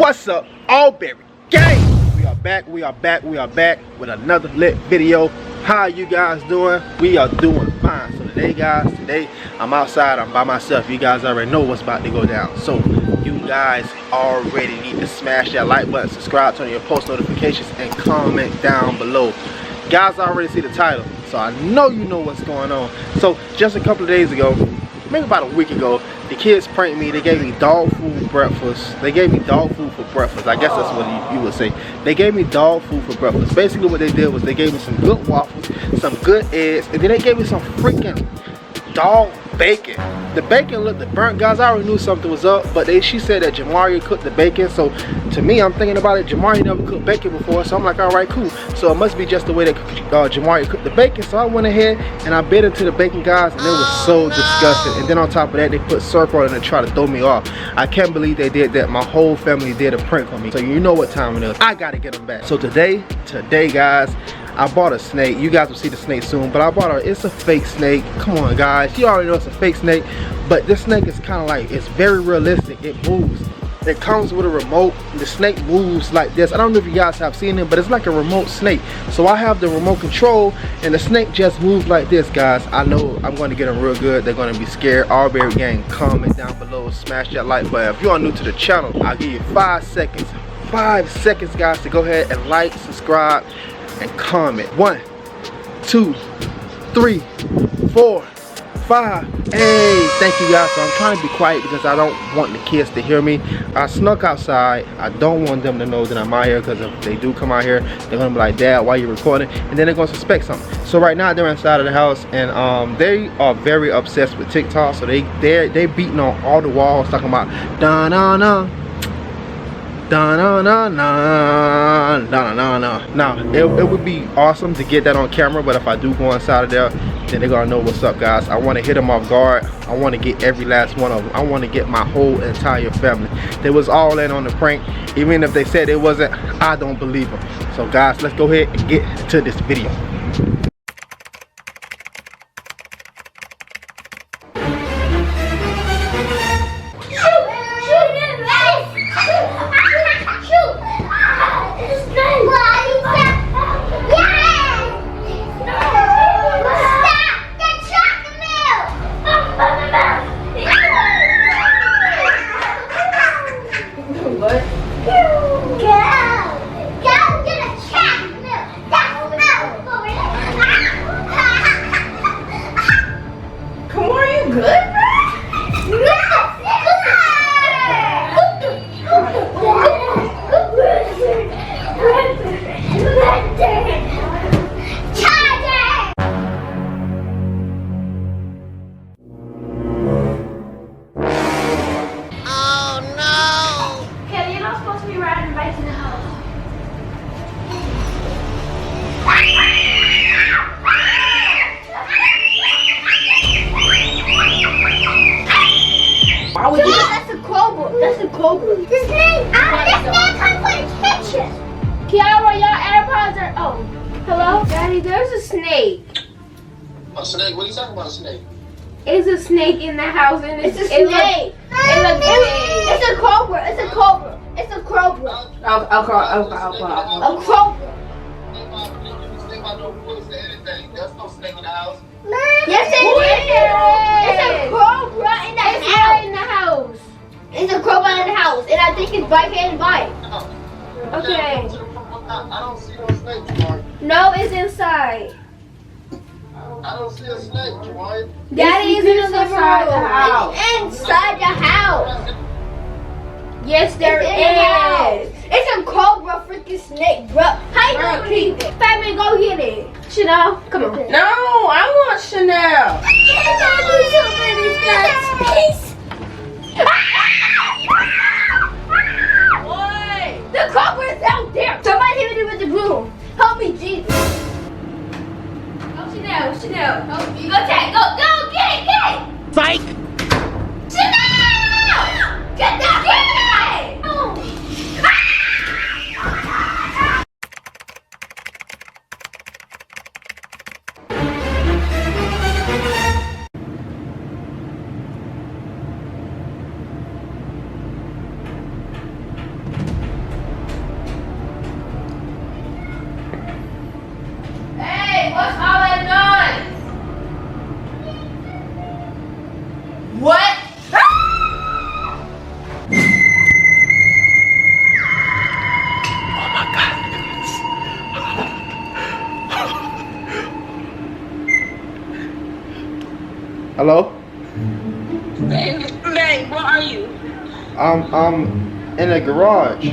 What's up, Albury Gang? We are back with another lit video. How you guys doing? We are doing fine. So today guys, I'm outside, I'm by myself. You guys already know what's about to go down. So you guys already need to smash that like button, subscribe, turn on your post notifications, and comment down below. You guys already see the title, so I know you know what's going on. So just a couple of days ago, maybe about a week ago, the kids pranked me. They gave me dog food breakfast. They gave me dog food for breakfast. I guess that's what you would say. They gave me dog food for breakfast. Basically what they did was they gave me some good waffles, some good eggs, and then they gave me some freaking dog bacon. The bacon looked burnt, guys. I already knew something was up, but she said that Jamaria cooked the bacon. So to me, I'm thinking about it, Jamaria never cooked bacon before, so I'm like, all right, cool. So it must be just the way that Jamaria cooked the bacon. So I went ahead and I bit into the bacon, guys, and it was so disgusting. And then on top of that, they put syrup on it and tried to throw me off. I can't believe they did that. My whole family did a prank on me. So you know what time it is. I gotta get them back. So today guys, I bought a snake. You guys will see the snake soon, but I bought it's a fake snake. Come on guys, you already know it's a fake snake, but this snake is kind of like, it's very realistic. It moves. It comes with a remote. The snake moves like this. I don't know if you guys have seen it, but it's like a remote snake. So I have the remote control and the snake just moves like this, guys. I know I'm going to get them real good. They're going to be scared. Albury Gang, comment down below, smash that like button. If you are new to the channel, I'll give you 5 seconds. 5 seconds, guys, to go ahead and like, subscribe, and comment. 1, 2, 3, 4, 5. Hey, thank you guys. So I'm trying to be quiet because I don't want the kids to hear me. I snuck outside. I don't want them to know that I'm out here, because if they do come out here, they're gonna be like, Dad, why are you recording? And then they're gonna suspect something. So right now they're inside of the house, and they are very obsessed with TikTok. So they beating on all the walls, talking about da na na. Now it would be awesome to get that on camera, but if I do go inside of there, then they're gonna know what's up, guys. I want to hit them off guard. I want to get every last one of them. I want to get my whole entire family. They was all in on the prank. Even if they said it wasn't, I don't believe them. So guys, let's go ahead and get to this video. Ky'arra, your AirPods are. Oh, hello? Daddy, there's a snake. A snake? What are you talking about, a snake? It's a snake in the house, and it's a snake. It's a cobra. It's a cobra. It's a cobra. A cobra. There's no snake in the house. Yes, it is. It's a cobra in the house. It's right in the house. It's a cobra in the house, and I think it's right here and by. Okay. I don't see no snake, Jamaria. No, it's inside. I don't see a snake, Jamaria. Daddy is in the living room. It's inside the house. Yes, there is. It's a cobra freaking snake, bro. How you gonna keep it? Fatman, go get it. Chanel, come on. No, I want Chanel. What? The cobra is out there. Somebody hit me with the broom. Help me, Jesus. Go Chanel. Go get it. Psych! Chanel! Get that kid! Oh. Hello? Babe, where are you? I'm in the garage.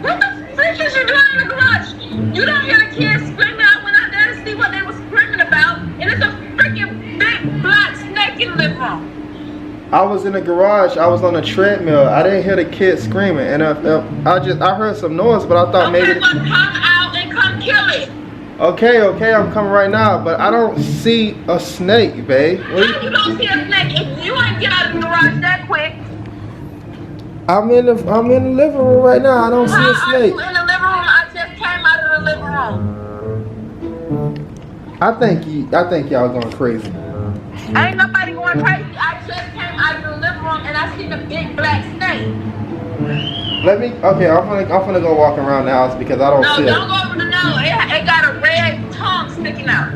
What the frick is you doing in the garage? You don't hear the kids screaming. I went out there to see what they were screaming about, and it's a freaking big black snake in the living room. I was in the garage. I was on the treadmill. I didn't hear the kids screaming, and I heard some noise, but I thought Okay, maybe. well, come out and come kill it. Okay, I'm coming right now, but I don't see a snake, babe. How you don't see a snake if you ain't get out of the garage that quick? I'm in the living room right now. I don't see a How are snake. you in the living room? I just came out of the living room. I think y'all going crazy. Ain't nobody going crazy. I just came out of the living room and I seen a big black snake. Okay, I'm gonna go walk around the house because I don't see No, it. don't go over the nose. It got a red tongue sticking out.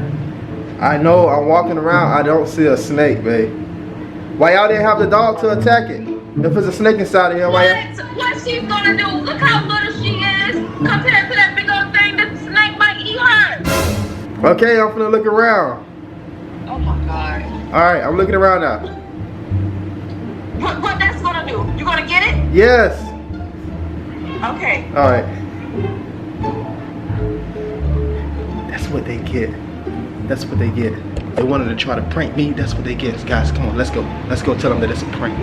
I know, I'm walking around, I don't see a snake, babe. Why y'all didn't have the dog to attack it? If there's a snake inside of here, why y'all... What she's gonna do? Look how little she is compared to that big old thing. The snake might eat her. Okay, I'm gonna look around. Oh my God. Alright, I'm looking around now. What that's gonna do? You gonna get it? Yes. Okay. Alright. That's what they get. That's what they get. They wanted to try to prank me. That's what they get. Guys, come on, let's go. Let's go tell them that it's a prank.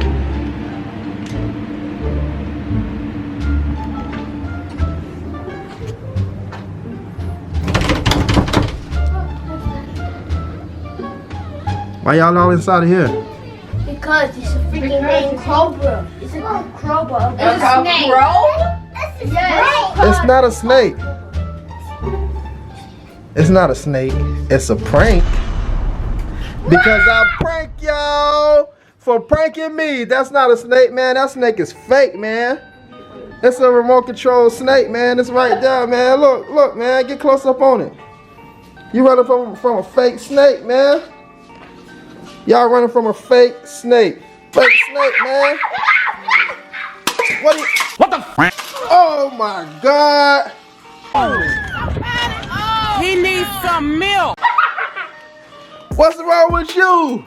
Why y'all all inside of here? Because it's a freaking named Cobra. It's a Cobra. It's a snake. Yes. It's not a snake. It's not a snake. It's a prank. Because I prank y'all for pranking me. That's not a snake, man. That snake is fake, man. It's a remote control snake, man. It's right there, man. Look, man. Get close up on it. You running from a fake snake, man. Y'all running from a fake snake. Fake snake, man. What the f? Oh my God. He needs some milk. What's wrong with you?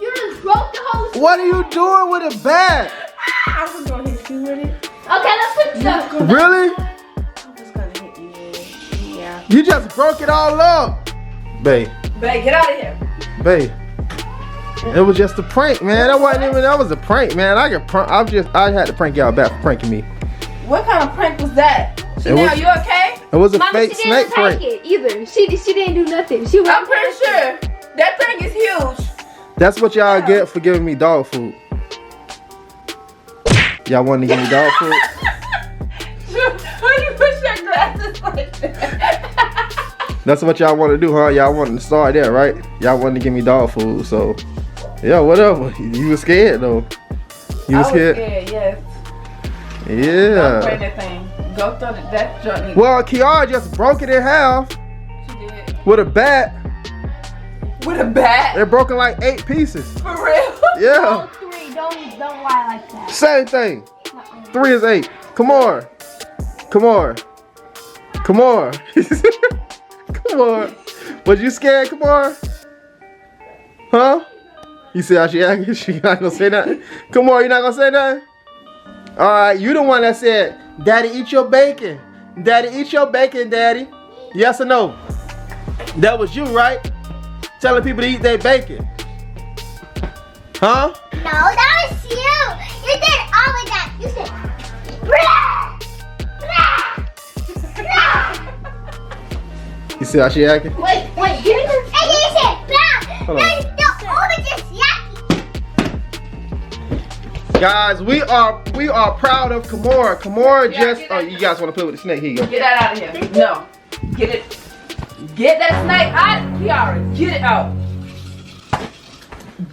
You just broke the whole snake. What are you doing with a bat? I was gonna hit you with it. Okay, let's put stuff. Really? I was gonna hit you. Yeah. You just broke it all up. Babe, Babe, get out of here. babe. It was just a prank, man. That was a prank, man. I had to prank y'all back for pranking me. What kind of prank was that? Chanel, you okay? It was a Mama, fake she snake didn't prank. take it either. She didn't do nothing. She I'm pretty sure that thing is huge. That's what y'all get for giving me dog food. Y'all wanted to give me dog food? Why you push your glasses like that? That's what y'all want to do, huh? Y'all wanted to start there, right? Y'all wanted to give me dog food, so yeah, whatever. You was scared though. You was scared? Yes. Yeah. Don't break that thing. Go through that joint. Well, Ky'arra just broke it in half She did. with a bat. With a bat? It broke in like 8 pieces. For real? Yeah. Don't lie like that. Same thing. 3 is 8. Come on. Come on. Come on. Come on. Was you scared, Kamar? Huh? You see how she acting? She not gonna say nothing? Kamar, you not gonna say nothing? Alright, you the one that said, Daddy, eat your bacon. Daddy, eat your bacon, Daddy. Yes or no? That was you, right? Telling people to eat their bacon. Huh? No, that was you. You did all of that. You said, "Brah, brah, brah." You see how she acting? Wait, give me this. And you said, "Brah." Hold on. No, over just yucky. Guys, we are proud of Kamora. Kamora just you guys want to play with the snake? Here you go. Get that out of here. No. Get it. Get that snake out. Ky'arra, get it out.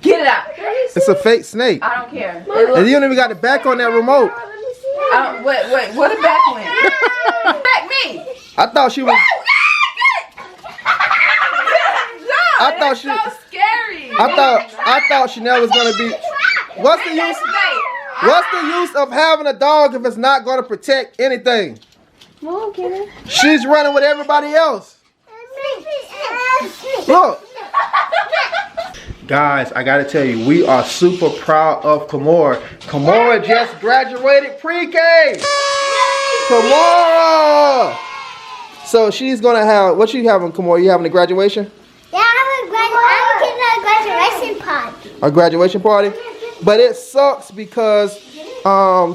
Get it out. It's a fake snake. I don't care. And you don't even got the back on that remote. Wait. What the back went? Back me. I thought she was. No, I thought it's so scary. I thought Chanel was gonna be. What's the use? What's the use of having a dog if it's not gonna protect anything? Mom, get it. She's running with everybody else. Look. Guys, I gotta tell you, we are super proud of Ky'arra. Ky'arra just graduated pre-K. Ky'arra! So she's gonna have, what you having, Ky'arra? You having a graduation? Yeah, I'm getting a graduation party. A graduation party? But it sucks because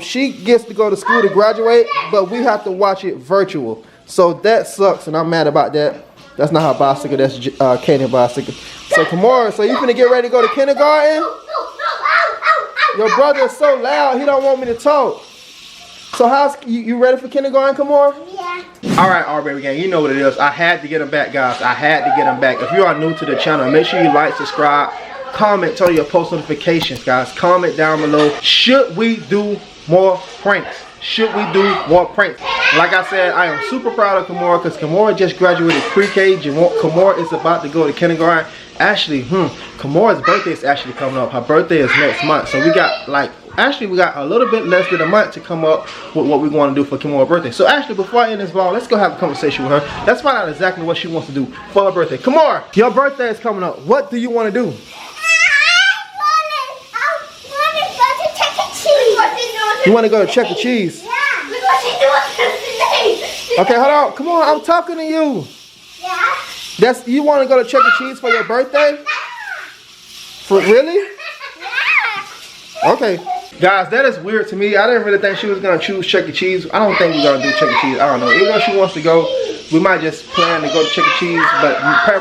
she gets to go to school to graduate, but we have to watch it virtual. So that sucks, and I'm mad about that. That's not her bicycle, that's Kaiden's bicycle. So Ky'arra, so you finna get ready to go to kindergarten? Your brother is so loud, he don't want me to talk. So how's, you ready for kindergarten, Ky'arra? Yeah. Alright, Albury Gang, you know what it is. I had to get them back, guys. I had to get them back. If you are new to the channel, make sure you like, subscribe, comment, turn on your post notifications, guys. Comment down below. Should we do more pranks? Should we do more pranks? Like I said, I am super proud of Ky'arra because Ky'arra just graduated pre-K. Ky'arra is about to go to kindergarten. Actually, Ky'arra's birthday is actually coming up. Her birthday is next month. So we got we got a little bit less than a month to come up with what we want to do for Ky'arra's birthday. So actually, before I end this vlog, let's go have a conversation with her. Let's find out exactly what she wants to do for her birthday. Ky'arra, your birthday is coming up. What do you want to do? You want to go to Chuck E. Cheese? Yeah. Look what she's doing. Okay, hold on. Come on, I'm talking to you. Yeah. You want to go to Chuck E. Cheese for your birthday? For really? Yeah. Okay. Guys, that is weird to me. I didn't really think she was going to choose Chuck E. Cheese. I don't think we're going to do Chuck E. Cheese. I don't know. Even though she wants to go, we might just plan to go to Chuck E. Cheese, but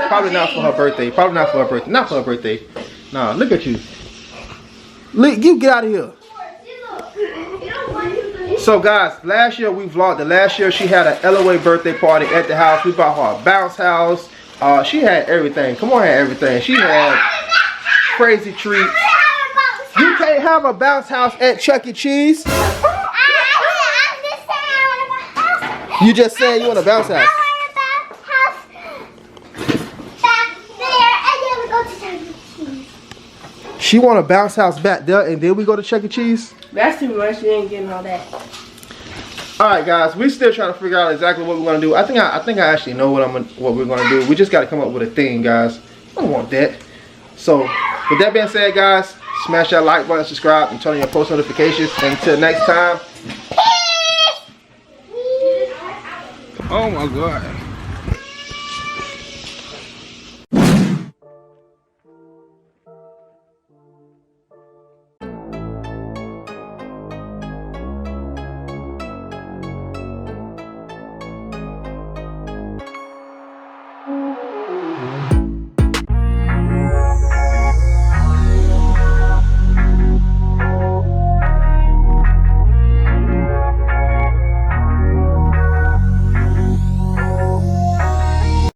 probably not for her birthday. Probably not for her birthday. Not for her birthday. Nah, look at you. You get out of here. So guys, last year we vlogged. The last year she had an LOA birthday party at the house. We bought her a bounce house. She had everything. Ky'arra had everything. She had crazy treats. You can't have a bounce house at Chuck E. Cheese. You just saying you want a bounce house. She want a bounce house back there, and then we go to Chuck E. Cheese. That's too much. You ain't getting all that. All right, guys. We still trying to figure out exactly what we're gonna do. I think I actually know what we're gonna do. We just got to come up with a theme, guys. I don't want that. So, with that being said, guys, smash that like button, subscribe, and turn on your post notifications. And until next time. Oh my God.